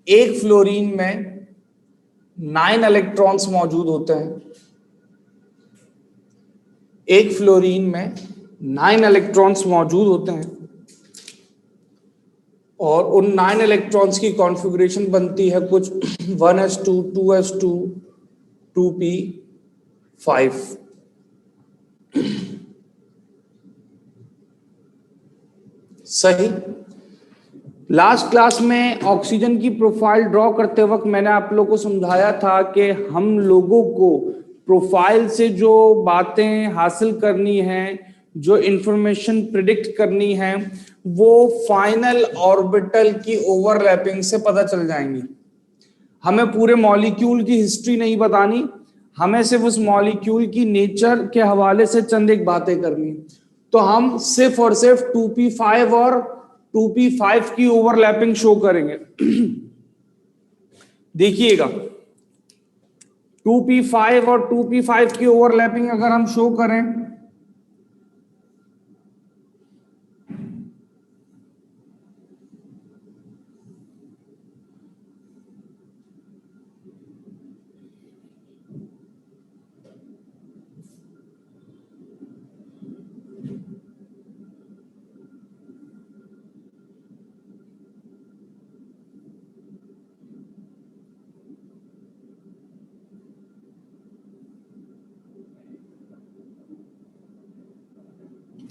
एक फ्लोरीन में 9 इलेक्ट्रॉन्स मौजूद होते हैं। एक फ्लोरीन में 9 इलेक्ट्रॉन्स मौजूद होते हैं और उन 9 इलेक्ट्रॉन्स की कॉन्फ़िगरेशन बनती है कुछ 1s2 2s2 2p5। सही। लास्ट क्लास में ऑक्सीजन की प्रोफाइल ड्रॉ करते वक्त मैंने आप लोगों को समझाया था कि हम लोगों को प्रोफाइल से जो बातें हासिल करनी है, जो इंफॉर्मेशन प्रिडिक्ट करनी है, वो फाइनल ऑर्बिटल की ओवरलैपिंग से पता चल जाएंगी। हमें पूरे मॉलिक्यूल की हिस्ट्री नहीं बतानी, हमें सिर्फ उस मॉलिक्यूल की नेचर के हवाले से चंद एक बातें करनी। तो हम सिर्फ और सिर्फ 2p5 और 2p5 की ओवरलैपिंग शो करेंगे। देखिएगा, 2p5 और 2p5 की ओवरलैपिंग अगर हम शो करें,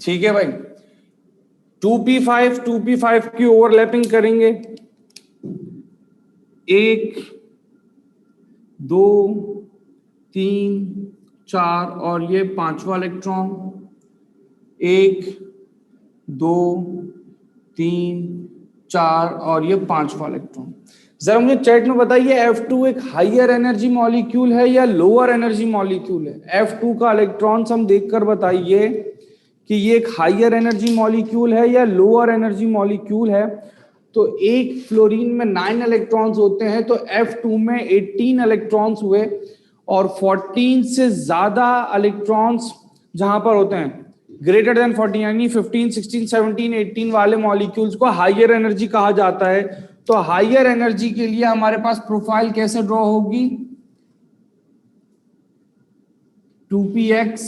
ठीक है भाई, 2p5 की ओवरलैपिंग करेंगे। 1 2 3 4 और ये 5वां इलेक्ट्रॉन। 1 2 3 4 और ये 5वां इलेक्ट्रॉन। जरा मुझे चैट में बताइए, F2 एक हाइयर एनर्जी मॉलिक्यूल है या लोअर एनर्जी मॉलिक्यूल है? F2 का इलेक्ट्रॉन्स हम देखकर बताइए कि ये एक हाइयर एनर्जी मॉलिक्यूल है या लोअर एनर्जी मॉलिक्यूल है। तो एक फ्लोरीन में 9 इलेक्ट्रॉन्स होते हैं, तो F2 में 18 इलेक्ट्रॉन्स हुए और 14 से ज्यादा इलेक्ट्रॉन्स जहां पर होते हैं ग्रेटर देन 14, यानी 15 16 17 18 वाले मॉलिक्यूल्स को हाइयर एनर्जी कहा जाता है। तो हाइयर एनर्जी के लिए हमारे पास प्रोफाइल कैसे ड्रॉ होगी? 2px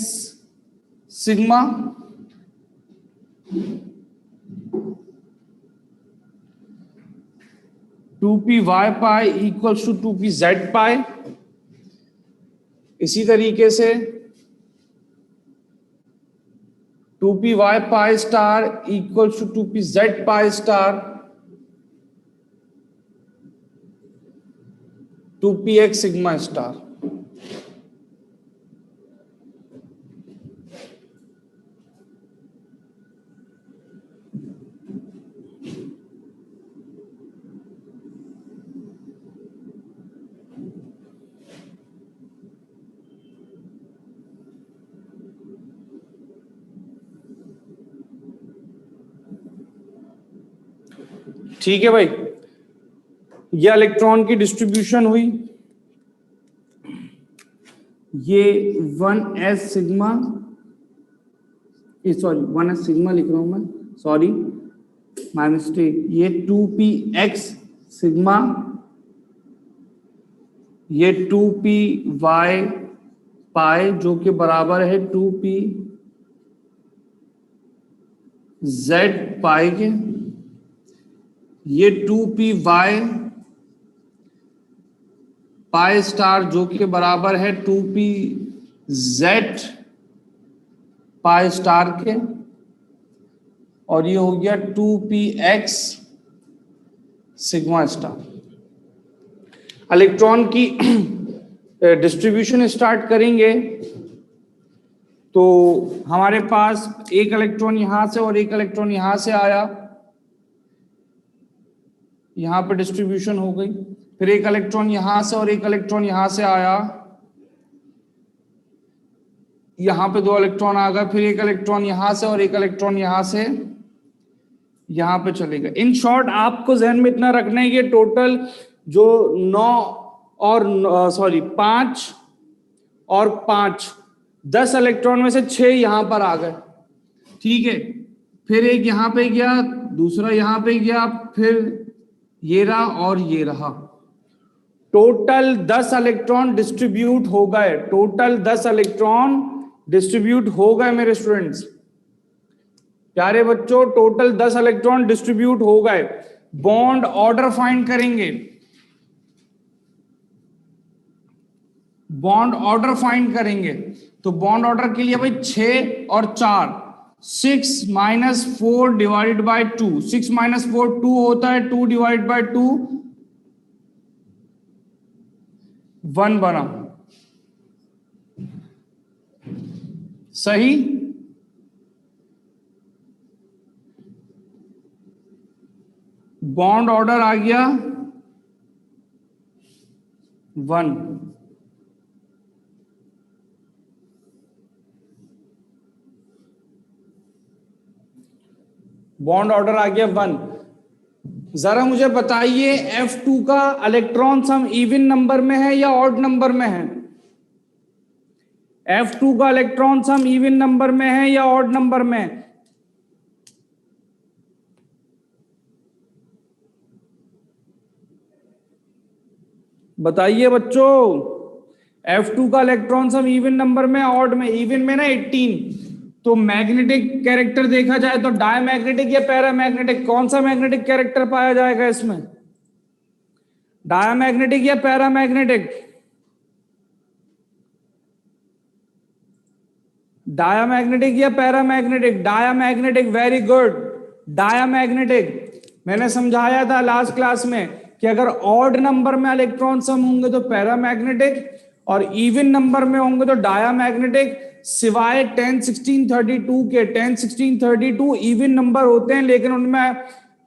sigma 2py pi equals to 2pz pi. इसी तरीके से 2py पाई स्टार इक्वल्स to 2pz pi star 2px sigma star. ठीक है भाई, ये इलेक्ट्रॉन की डिस्ट्रीब्यूशन हुई। ये 1s sigma, sorry 1s sigma लिख रहा हूं मैं, सॉरी माय मिस्टेक। ये 2px सिग्मा, ये 2py पाई जो कि बराबर है 2pz पाई के। ये 2py पाई स्टार जो कि बराबर है 2pz पाई स्टार के, और ये हो गया 2px सिग्मा स्टार। इलेक्ट्रॉन की डिस्ट्रीब्यूशन स्टार्ट करेंगे तो हमारे पास एक इलेक्ट्रॉन यहां से और एक इलेक्ट्रॉन यहां से आया, यहां पर डिस्ट्रीब्यूशन हो गई। फिर एक इलेक्ट्रॉन यहां से और एक इलेक्ट्रॉन यहां से आया, यहां पे 2 इलेक्ट्रॉन आ गए। फिर एक इलेक्ट्रॉन यहां से और एक इलेक्ट्रॉन यहां से यहां पे चलेगा। इन शॉर्ट आपको जहन में इतना रखना है कि टोटल जो 9 और 5 और 5 10 इलेक्ट्रॉन में से 6 यहां पर आ गए। ठीक है, फिर एक यहां पे गया, दूसरा यहां पे गया, फिर ये रहा और ये रहा। टोटल 10 इलेक्ट्रॉन डिस्ट्रीब्यूट हो गए, टोटल 10 इलेक्ट्रॉन डिस्ट्रीब्यूट हो गए मेरे स्टूडेंट्स। प्यारे बच्चों, टोटल 10 इलेक्ट्रॉन डिस्ट्रीब्यूट हो गए। बॉन्ड ऑर्डर फाइंड करेंगे, बॉन्ड ऑर्डर फाइंड करेंगे। तो बॉन्ड ऑर्डर के लिए भाई 6 और 4, 6 माइनस 4 डिवाइडेड बाय 2, 6 माइनस 4 2 होता है, 2 डिवाइड बाय 2 1 बना। सही। बॉन्ड ऑर्डर आ गया 1। बॉन्ड ऑर्डर आ गया 1। जरा मुझे बताइए F2 का इलेक्ट्रॉन सम इवन नंबर में है या ऑड नंबर में है? F2 का इलेक्ट्रॉन सम इवन नंबर में है या ऑड नंबर में? बताइए बच्चों, F2 का इलेक्ट्रॉन सम इवन नंबर में ऑड में? इवन में ना 18। तो मैग्नेटिक कैरेक्टर देखा जाए तो डायमैग्नेटिक या पैरामैग्नेटिक, कौन सा मैग्नेटिक कैरेक्टर पाया जाएगा इसमें? डायमैग्नेटिक या पैरामैग्नेटिक? डायमैग्नेटिक या paramagnetic? Diamagnetic, very good, diamagnetic. मैंने समझाया था लास्ट क्लास में कि अगर ऑड नंबर में इलेक्ट्रॉन सम होंगे तो पैरामैग्नेटिक और इवन नंबर में होंगे तो डायमैग्नेटिक, सिवाय 10, 16, 32 के। 10, 16, 32 इवन नंबर होते हैं लेकिन उनमें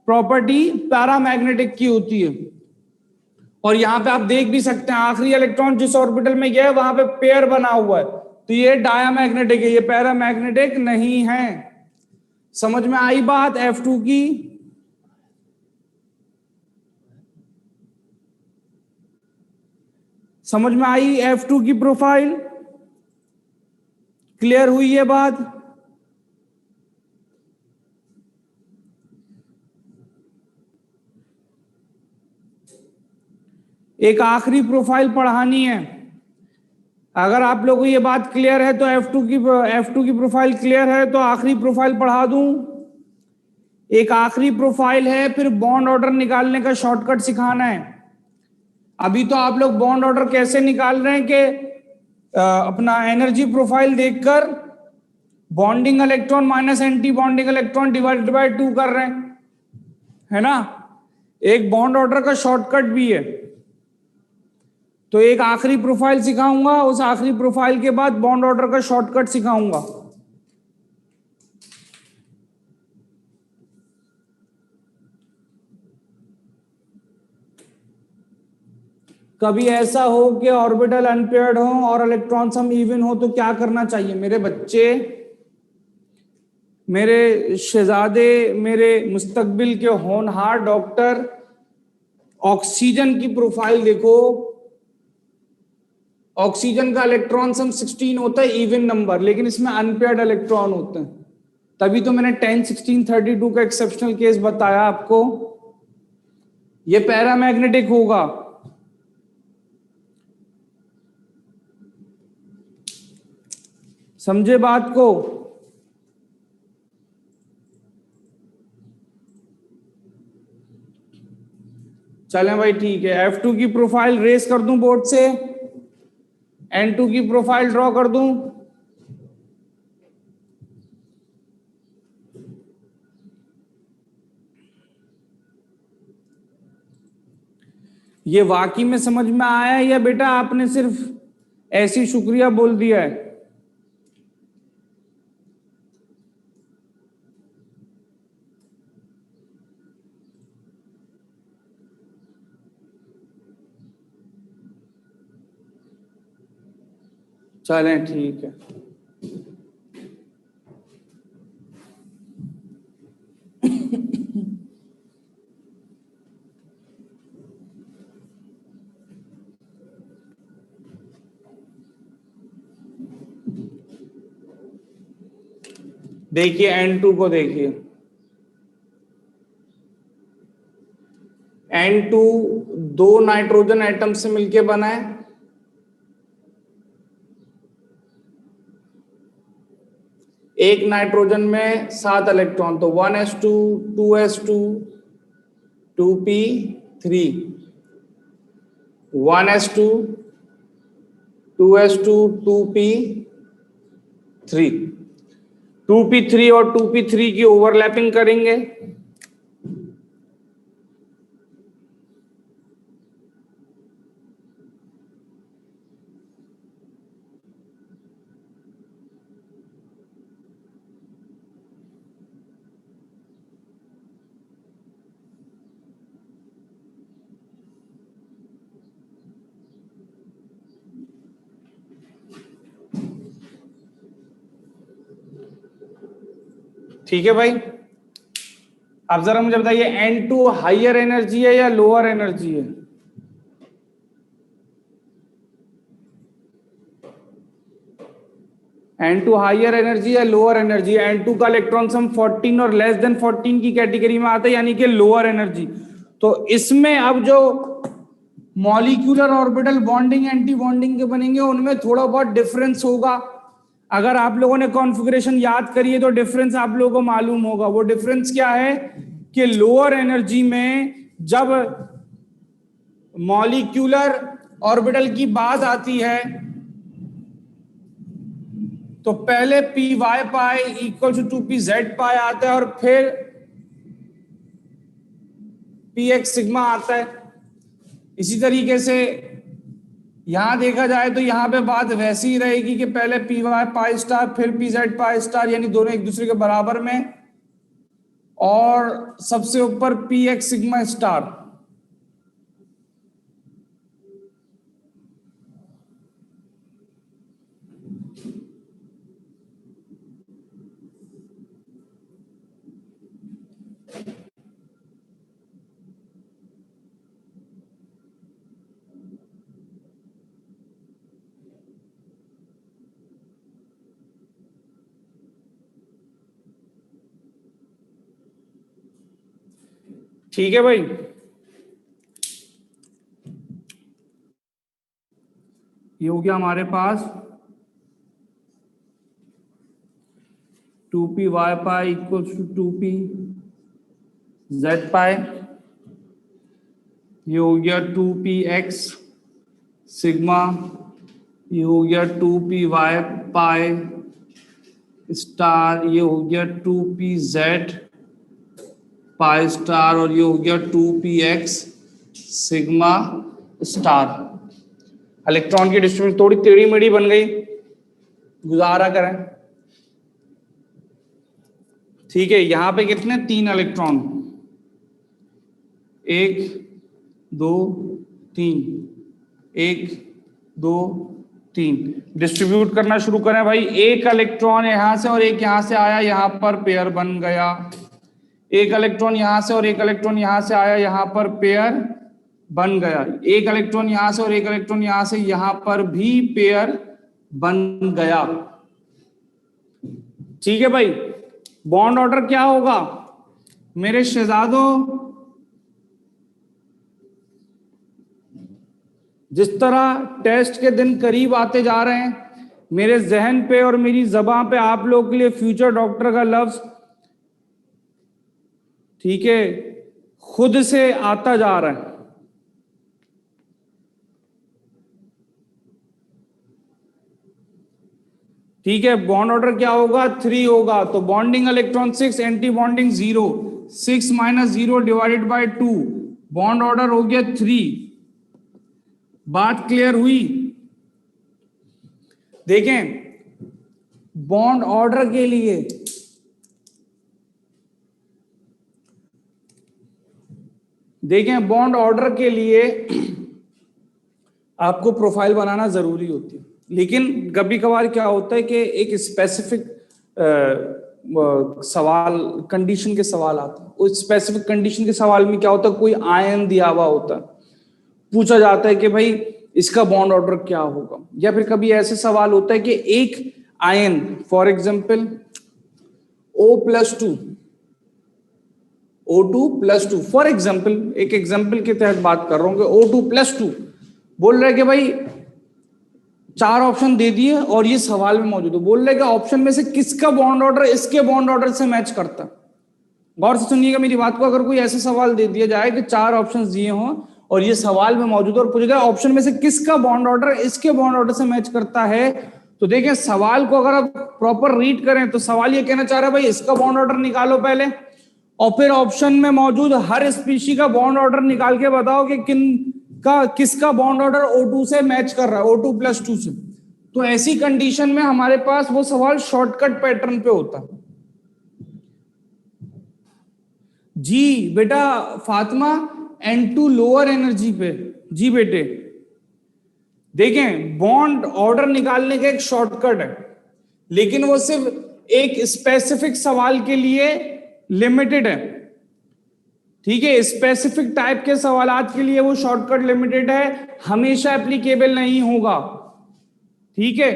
प्रॉपर्टी पैरामैग्नेटिक की होती है। और यहां पे आप देख भी सकते हैं आखिरी इलेक्ट्रॉन जिस ऑर्बिटल में गया है वहां पे पेयर बना हुआ है, तो ये डायमैग्नेटिक है, ये पैरामैग्नेटिक नहीं है। समझ में आई बात F2 की? समझ में आई F2 की प्रोफाइल? क्लियर हुई ये बात? एक आखिरी प्रोफाइल पढ़ानी है। अगर आप लोगों को ये बात क्लियर है तो F2 की प्रोफाइल क्लियर है तो आखिरी प्रोफाइल पढ़ा दूं। एक आखिरी प्रोफाइल है, फिर बॉन्ड ऑर्डर निकालने का शॉर्टकट सिखाना है। अभी तो आप लोग बॉन्ड ऑर्डर कैसे निकाल रहे हैं कि अपना एनर्जी प्रोफाइल देखकर bonding electron minus anti bonding electron divided by 2 कर रहे हैं, है ना? एक बॉन्ड ऑर्डर का शॉर्टकट भी है। तो एक आखिरी प्रोफाइल सिखाऊंगा, उस आखिरी प्रोफाइल के बाद बॉन्ड ऑर्डर का शॉर्टकट सिखाऊंगा। कभी ऐसा हो कि ऑर्बिटल अनपेयर्ड हो और इलेक्ट्रॉन सम इवन हो तो क्या करना चाहिए मेरे बच्चे, मेरे शहजादे, मेरे मुस्तकबिल के होनहार डॉक्टर? ऑक्सीजन की प्रोफाइल देखो, ऑक्सीजन का इलेक्ट्रॉन सम 16 होता है इवन नंबर, लेकिन इसमें अनपेयर्ड इलेक्ट्रॉन होते हैं। तभी तो मैंने 10, 16, 32 का एक्सेप्शनल केस बताया आपको। ये पैरामैग्नेटिक होगा। समझे बात को? चलें भाई, ठीक है। F2 की प्रोफाइल रेस कर दूं बोर्ड से, N2 की प्रोफाइल ड्रॉ कर दूं। ये वाकई में समझ में आया है या बेटा आपने सिर्फ ऐसी शुक्रिया बोल दिया है? चलें, ठीक है। देखिए N2 को देखिए, N2 दो नाइट्रोजन एटम से मिलके बना है, एक नाइट्रोजन में 7 इलेक्ट्रॉन, तो 1s2 2s2 2p3, 1s2 2s2 2p3, 2p3 और 2p3 की ओवरलैपिंग करेंगे, ठीक है भाई। अब जरा मुझे बताइए N2 हाइयर एनर्जी है या लोअर एनर्जी है? N2 हाइयर एनर्जी या लोअर एनर्जी? N2 का इलेक्ट्रॉन सम 14 और लेस देन 14 की कैटेगरी में आता है, यानी कि लोअर एनर्जी। तो इसमें अब जो molecular orbital bonding anti bonding के बनेंगे उनमें थोड़ा बहुत डिफरेंस होगा। अगर आप लोगों ने कॉन्फ़िगरेशन याद करी है तो डिफरेंस आप लोगों को मालूम होगा। वो डिफरेंस क्या है कि लोअर एनर्जी में जब मॉलिक्यूलर ऑर्बिटल की बात आती है तो पहले P Y pi equal to 2p z pi आता है और फिर पी एक्स सिग्मा आता है। इसी तरीके से यहां देखा जाए तो यहां पे बात वैसी ही रहेगी कि पहले पी वाई पाई स्टार फिर पी जेड पाई स्टार, यानी दोनों एक दूसरे के बराबर में, और सबसे ऊपर पी एक्स सिग्मा स्टार। ठीक है भाई। ये हो गया हमारे पास 2p Y pi equal to 2p z pi. ये हो गया 2p x सिग्मा। ये हो गया 2p वाई पाई स्टार। ये हो गया 2p z पाई स्टार और ये हो गया 2px सिग्मा स्टार। इलेक्ट्रॉन की डिस्ट्रीब्यूशन थोड़ी टेढ़ी मेढ़ी बन गई, गुजारा करें। ठीक है, यहां पे कितने? 3 इलेक्ट्रॉन, 1 2 3, 1 2 3। डिस्ट्रीब्यूट करना शुरू करें भाई। एक इलेक्ट्रॉन यहां से और एक यहां से आया, यहां पर पेयर बन गया। एक इलेक्ट्रॉन यहां से और एक इलेक्ट्रॉन यहां से आया, यहां पर पेयर बन गया। एक इलेक्ट्रॉन यहां से और एक इलेक्ट्रॉन यहां से, यहां पर भी पेयर बन गया। ठीक है भाई। बॉन्ड ऑर्डर क्या होगा मेरे शहजादों? जिस तरह टेस्ट के दिन करीब आते जा रहे हैं, मेरे जहन पे और मेरी जबान पे आप लोग के लिए फ्यूचर डॉक्टर का लफ्ज, ठीक है, खुद से आता जा रहा है। ठीक है, बॉन्ड ऑर्डर क्या होगा? 3 होगा। तो bonding electron 6, anti bonding 0, 6 minus 0 divided by 2, bond order हो गया 3। बात क्लियर हुई? देखें, बॉन्ड ऑर्डर के लिए बॉन्ड ऑर्डर के लिए आपको प्रोफाइल बनाना जरूरी होती है, लेकिन कभी कभार क्या होता है कि एक स्पेसिफिक सवाल, कंडीशन के सवाल आते हैं। उस स्पेसिफिक कंडीशन के सवाल में क्या होता है, कोई आयन दिया हुआ होता है, पूछा जाता है कि भाई इसका बॉन्ड ऑर्डर क्या होगा। या फिर कभी ऐसे सवाल होता है कि एक ion, for example O+2, O2+2 for example, एक एग्जाम्पल के तहत बात कर रहा हूं कि O2+2 बोल रहे कि भाई 4 ऑप्शन दे दिए और ये सवाल में मौजूद है, बोल रहे कि ऑप्शन में से किसका बॉन्ड ऑर्डर इसके बॉन्ड ऑर्डर से मैच करता है। गौर से सुनिएगा मेरी बात को, अगर कोई ऐसा सवाल दे दिया जाए कि 4 ऑप्शन दिए हों और ये सवाल में मौजूद है और पूछा जाए ऑप्शन में से किसका बॉन्ड ऑर्डर इसके बॉन्ड ऑर्डर से मैच करता है, तो देखें सवाल को अगर आप प्रॉपर रीड करें तो सवाल ये कहना चाह रहा है भाई इसका बॉन्ड ऑर्डर निकालो पहले, और फिर ऑप्शन में मौजूद हर स्पीशी का बॉन्ड ऑर्डर निकाल के बताओ कि किसका बॉन्ड ऑर्डर O2 से मैच कर रहा है, O2+2 से। तो ऐसी कंडीशन में हमारे पास वो सवाल शॉर्टकट पैटर्न पे होता है। जी बेटा फातिमा, N2 लोअर एनर्जी पे। जी बेटे देखें बॉन्ड ऑर्डर निकालने का एक शॉर्टकट है, लेकिन वो सिर्फ एक स्पेसिफिक सवाल के लिए लिमिटेड है। ठीक है, स्पेसिफिक टाइप के सवालात के लिए वो शॉर्टकट लिमिटेड है, हमेशा एप्लीकेबल नहीं होगा। ठीक है,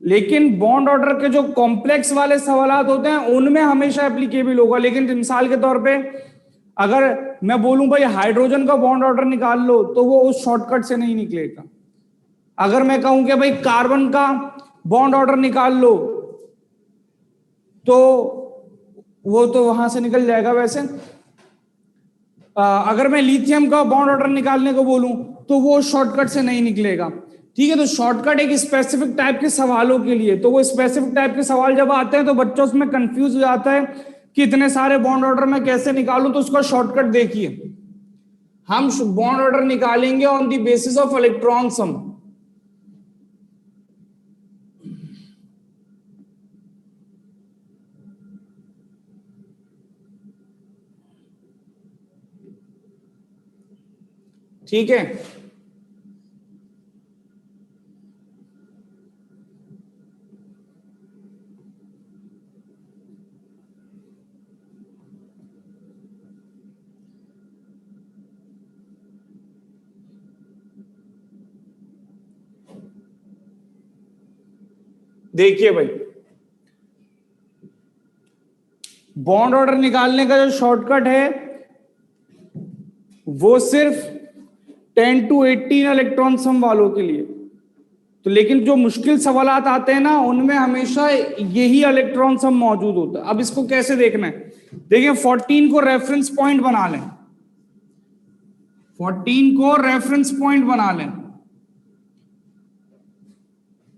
लेकिन बॉन्ड ऑर्डर के जो कॉम्प्लेक्स वाले सवालात होते हैं उनमें हमेशा एप्लीकेबल होगा। लेकिन मिसाल के तौर पे अगर मैं बोलूं भाई हाइड्रोजन का बॉन्ड ऑर्डर निकाल लो तो वो उस शॉर्टकट से नहीं निकलेगा। अगर मैं कहूं कि भाई कार्बन का बॉन्ड ऑर्डर निकाल लो तो वो तो वहां से निकल जाएगा। वैसे अगर मैं लिथियम का बॉन्ड ऑर्डर निकालने को बोलूं तो वो शॉर्टकट से नहीं निकलेगा। ठीक है, तो शॉर्टकट एक स्पेसिफिक टाइप के सवालों के लिए, तो वो स्पेसिफिक टाइप के सवाल जब आते हैं तो बच्चों उसमें कंफ्यूज हो जाता है कि इतने सारे बॉन्ड ऑर्डर मैं कैसे निकालूं, तो उसका शॉर्टकट देखिए, हम बॉन्ड ऑर्डर निकालेंगे on the basis of electron sum. ठीक है, देखिए भाई बॉन्ड ऑर्डर निकालने का जो शॉर्टकट है वो सिर्फ 10 to 18 इलेक्ट्रॉन सम वालों के लिए। तो लेकिन जो मुश्किल सवालात आते हैं ना उनमें हमेशा यही इलेक्ट्रॉन सम मौजूद होता है। अब इसको कैसे देखना है, देखिए 14 को रेफरेंस पॉइंट बना लें, 14 को रेफरेंस पॉइंट बना लें।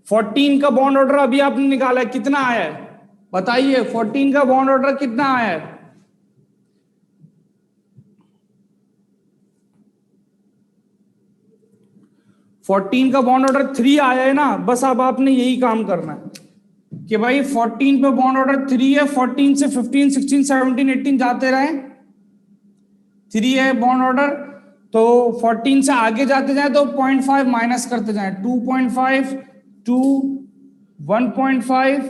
14 का बॉन्ड ऑर्डर अभी आपने निकाला है, कितना आया है बताइए, 14 का बॉन्ड ऑर्डर कितना आया है? फोर्टीन का बॉन्ड ऑर्डर 3 आया है ना। बस अब आपने यही काम करना है कि भाई 14 पे बॉन्ड ऑर्डर 3 है, 14 से 15 16 17 18 जाते रहे, 3 है बॉन्ड ऑर्डर, तो 14 से आगे जाते जाए तो 0.5 माइनस करते जाए, 2.5 2 1.5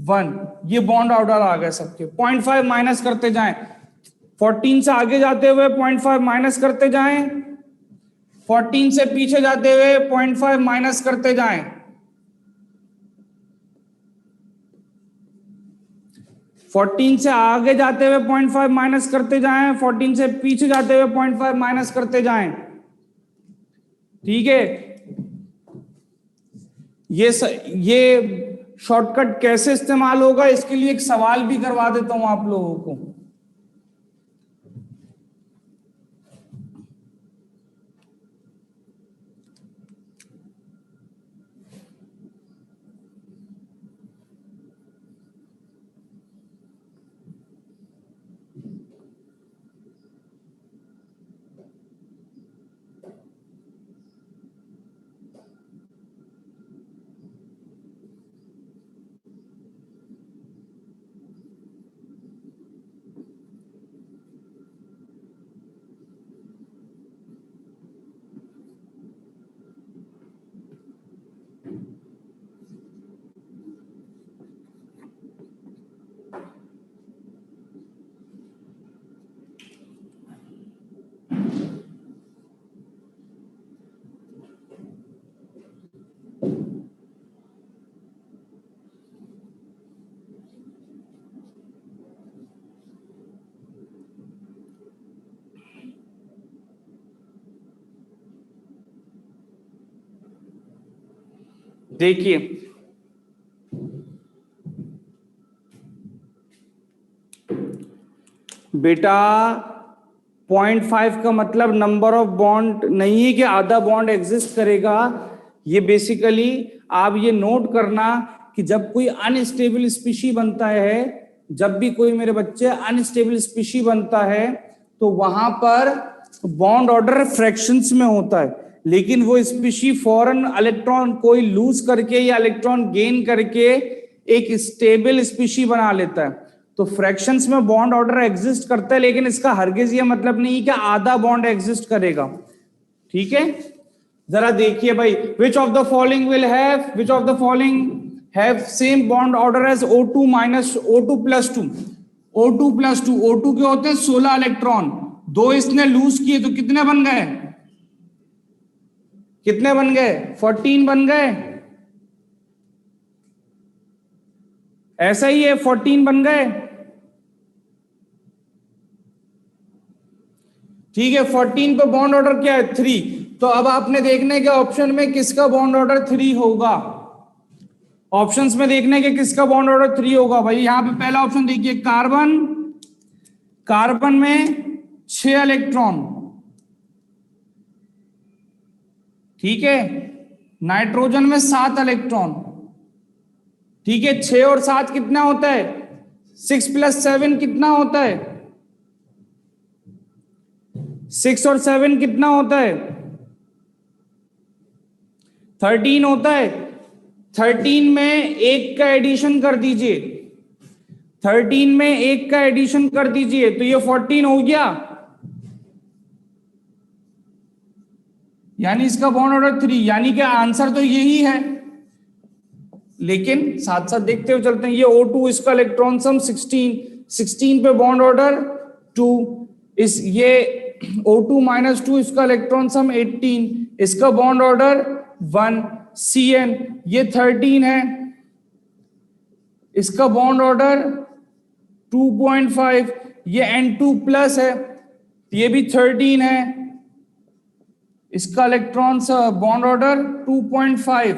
1, ये बॉन्ड ऑर्डर आ गए सबके। 0.5 माइनस करते जाएं, 14 से आगे जाते हुए 0.5 माइनस करते जाएं, 14 से पीछे जाते हुए 0.5 माइनस करते जाएं, 14 से आगे जाते हुए 0.5 माइनस करते जाएं, 14 से पीछे जाते हुए 0.5 माइनस करते जाएं। ठीक है, ये शॉर्टकट कैसे इस्तेमाल होगा इसके लिए एक सवाल भी करवा देता हूं आप लोगों को। देखिए बेटा 0.5 का मतलब नंबर ऑफ बॉन्ड नहीं है कि आधा बॉन्ड एग्जिस्ट करेगा। ये बेसिकली आप ये नोट करना कि जब कोई अनस्टेबल स्पीशी बनता है, जब भी कोई मेरे बच्चे अनस्टेबल स्पीशी बनता है तो वहां पर बॉन्ड ऑर्डर फ्रैक्शंस में होता है, लेकिन वो स्पीशी फॉरन इलेक्ट्रॉन कोई लूज करके या इलेक्ट्रॉन गेन करके एक स्टेबल स्पीशी बना लेता है। तो फ्रैक्शंस में बॉन्ड ऑर्डर एग्जिस्ट करता है, लेकिन इसका हरगिज ये मतलब नहीं कि आधा बॉन्ड एग्जिस्ट करेगा। ठीक है, जरा देखिए भाई, which of the following will have, which of the following have same bond order as O2 minus O2 plus 2। O2 plus 2, O2 के होते हैं 16 इलेक्ट्रॉन, 2 इसने लूज किए तो कितने बन गए, कितने बन गए, 14 बन गए। ऐसा ही है, 14 बन गए। ठीक है, 14 पे बॉन्ड ऑर्डर क्या है, 3। तो अब आपने देखने के ऑप्शन में किसका बॉन्ड ऑर्डर 3 होगा, ऑप्शंस में देखने के किसका बॉन्ड ऑर्डर 3 होगा। भाई यहां पे पहला ऑप्शन देखिए, कार्बन, कार्बन में 6 इलेक्ट्रॉन, ठीक है, नाइट्रोजन में 7 इलेक्ट्रॉन, ठीक है, 6 और 7 कितना होता है, 6 प्लस 7 कितना होता है, 6 और 7 कितना होता है, 13 होता है। 13 में एक का एडिशन कर दीजिए, 13 में एक का एडिशन कर दीजिए तो ये 14 हो गया, यानी इसका बॉन्ड ऑर्डर 3, यानी कि आंसर तो यही है। लेकिन साथ साथ देखते हुए चलते हैं, ये O2 इसका इलेक्ट्रॉन सम 16, 16 पे बॉन्ड ऑर्डर 2, इस ये O2 माइनस 2 इसका इलेक्ट्रॉन सम 18, इसका बॉन्ड ऑर्डर 1, CN ये 13 है, इसका बॉन्ड ऑर्डर 2.5, ये N2 प्लस है, ये भी 13 है, इसका electron bond order 2.5।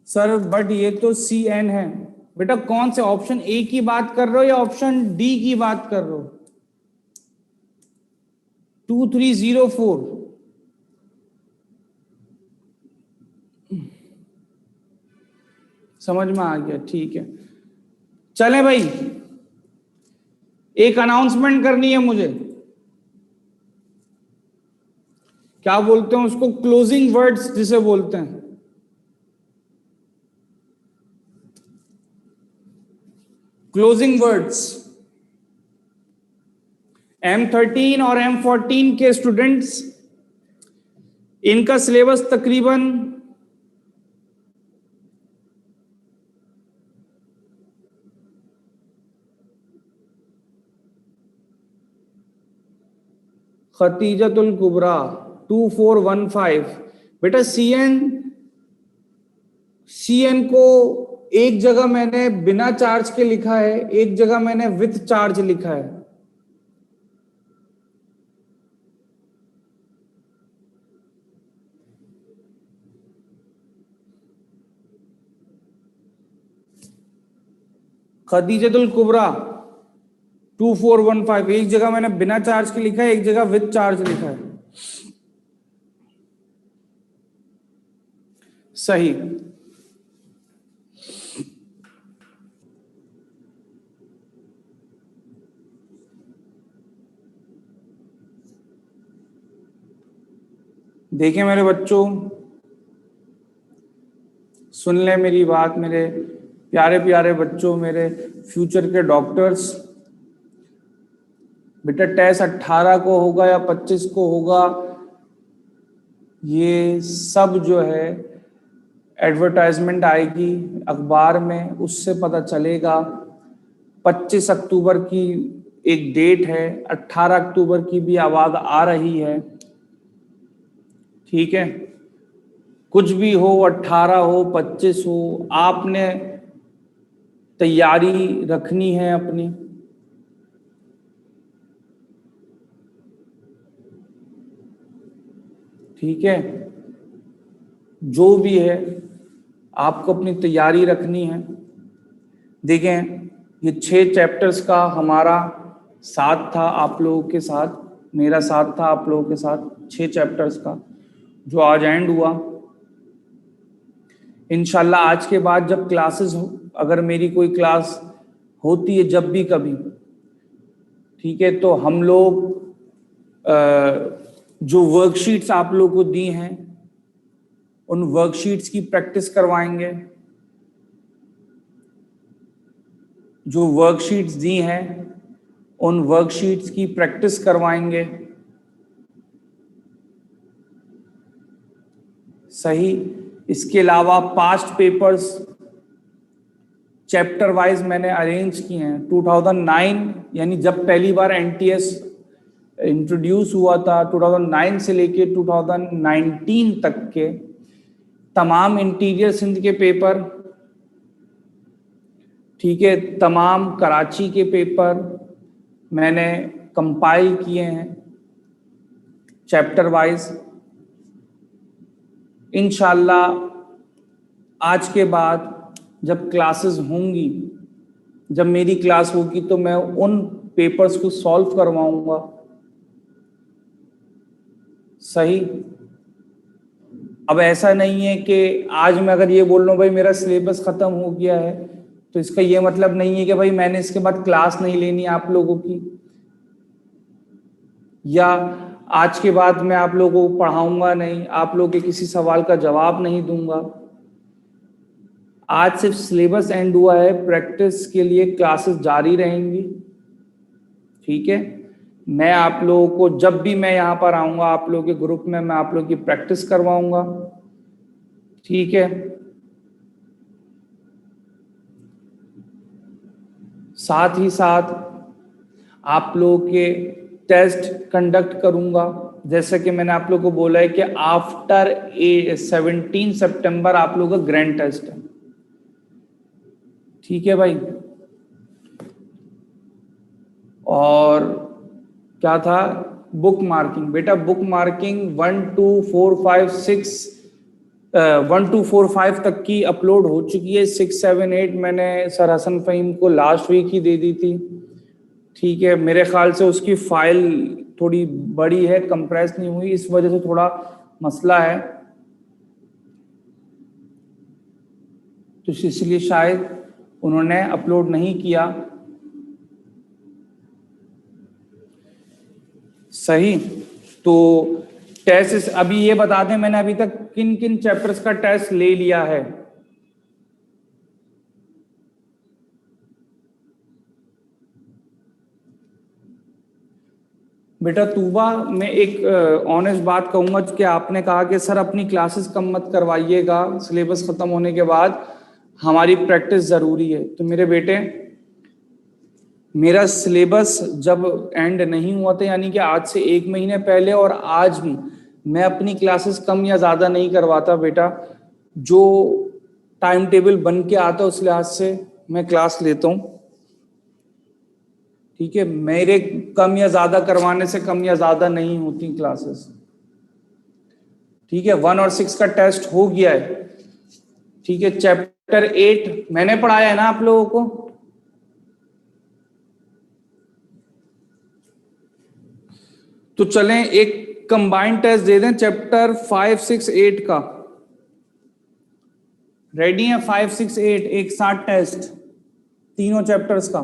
Sir but ये तो CN है। बेटा कौन से ऑप्शन ए की बात कर रहे हो या ऑप्शन डी की बात कर रहे हो, 2304। समझ में आ गया, ठीक है। चले भाई, एक अनाउंसमेंट करनी है मुझे, क्या बोलते हैं उसको, क्लोजिंग वर्ड्स जिसे बोलते हैं। क्लोजिंग वर्ड्स, M13 और M14 के स्टूडेंट्स, इनका सिलेबस तकरीबन खतीजतुल कुबरा 2415। बेटा CN को एक जगह मैंने बिना चार्ज के लिखा है, एक जगह मैंने विथ चार्ज लिखा है। खदीजतुल कुबरा 2415, एक जगह मैंने बिना चार्ज के लिखा है, एक जगह विथ चार्ज लिखा है। सही। देखिए मेरे बच्चों, सुन ले मेरी बात, मेरे प्यारे प्यारे बच्चों, मेरे फ्यूचर के डॉक्टर्स। बेटा टेस्ट 18 को होगा या 25 को होगा, ये सब जो है एडवर्टाइजमेंट आएगी अखबार में, उससे पता चलेगा। 25 अक्टूबर की एक डेट है, 18 अक्टूबर की भी आवाज आ रही है, ठीक है। कुछ भी हो, 18 हो 25 हो, आपने तैयारी रखनी है अपनी। ठीक है, जो भी है आपको अपनी तैयारी रखनी है। देखें, ये 6 चैप्टर्स का हमारा साथ था आप लोगों के साथ, मेरा साथ था आप लोगों के साथ 6 चैप्टर्स का, जो आज एंड हुआ। इंशाल्लाह आज के बाद जब क्लासेस हो, अगर मेरी कोई क्लास होती है जब भी कभी, ठीक है, तो हम लोग जो वर्कशीट्स आप लोग को दी हैं उन वर्कशीट्स की प्रैक्टिस करवाएंगे। जो वर्कशीट्स दी हैं उन वर्कशीट्स की प्रैक्टिस करवाएंगे। सही। इसके अलावा पास्ट पेपर्स चैप्टर वाइज मैंने अरेंज किए हैं। 2009 यानी जब पहली बार एनटीएस इंट्रोड्यूस हुआ था, 2009 से लेके 2019 तक के तमाम इंटीरियर सिंध के पेपर, ठीक है, तमाम कराची के पेपर मैंने कंपाइल किए हैं चैप्टर वाइज। इंशाल्लाह आज के बाद जब क्लासेस होंगी, जब मेरी क्लास होगी, तो मैं उन पेपर्स को सॉल्व करवाऊंगा। सही। अब ऐसा नहीं है कि आज मैं अगर ये बोल रहा हूँ भाई मेरा सिलेबस खत्म हो गया है, तो इसका ये मतलब नहीं है कि भाई मैंने इसके बाद क्लास नहीं लेनी आप लोगों की, या आज के बाद मैं आप लोगों को पढ़ाऊंगा नहीं, आप लोगों के किसी सवाल का जवाब नहीं दूंगा। आज सिर्फ सिलेबस एंड हुआ है, प्रैक्टिस के लिए क्लासेस जारी रहेंगी। ठीक है, मैं आप लोगों को जब भी मैं यहाँ पर आऊंगा आप लोगों के ग्रुप में, मैं आप लोगों की प्रैक्टिस करवाऊंगा। ठीक है, साथ ही साथ आप लोगों के टेस्ट कंडक्ट करूंगा। जैसे कि मैंने आप लोगों को बोला है कि आफ्टर 17 सितंबर आप लोगों का ग्रैंड टेस्ट है। ठीक है भाई। और क्या था, बुक मार्किंग। बेटा बुक मार्किंग 1 2 4 5 6 1 2 4 5 तक की अपलोड हो चुकी है। 6 7 8 मैंने सर हसन फहीम को लास्ट वीक ही दे दी थी। ठीक है, मेरे ख्याल से उसकी फाइल थोड़ी बड़ी है, कंप्रेस नहीं हुई, इस वजह से थोड़ा मसला है, तो इसलिए शायद उन्होंने अपलोड नहीं किया। सही। तो टेस्ट अभी ये बता दें मैंने अभी तक किन किन चैप्टर्स का टेस्ट ले लिया है। बेटा तूबा, मैं एक ऑनेस्ट बात कहूंगा कि आपने कहा कि सर अपनी क्लासेस कम मत करवाइएगा, सिलेबस खत्म होने के बाद हमारी प्रैक्टिस जरूरी है। तो मेरे बेटे, मेरा सिलेबस जब एंड नहीं हुआ था, यानी कि आज से 1 महीने पहले और आज भी, मैं अपनी क्लासेस कम या ज्यादा नहीं करवाता बेटा। जो टाइम टेबल बन के आता है उस लिहाज से मैं क्लास लेता हूँ। ठीक है, मेरे कम या ज्यादा करवाने से कम या ज्यादा नहीं होती क्लासेस। ठीक है, 1 और 6 का टेस्ट हो गया है। ठीक है, चैप्टर 8 मैंने पढ़ाया है ना आप लोगों को। तो चलें एक कंबाइंड टेस्ट दे दें चैप्टर 5 6 8 का। रेडी है? 5 6 8 एक साथ टेस्ट तीनों चैप्टर्स का।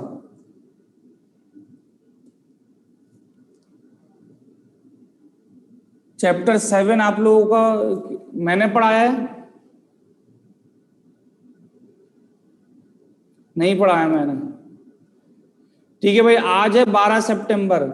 चैप्टर 7 आप लोगों का मैंने पढ़ाया है? नहीं पढ़ाया मैंने। ठीक है भाई, आज है 12 सितंबर,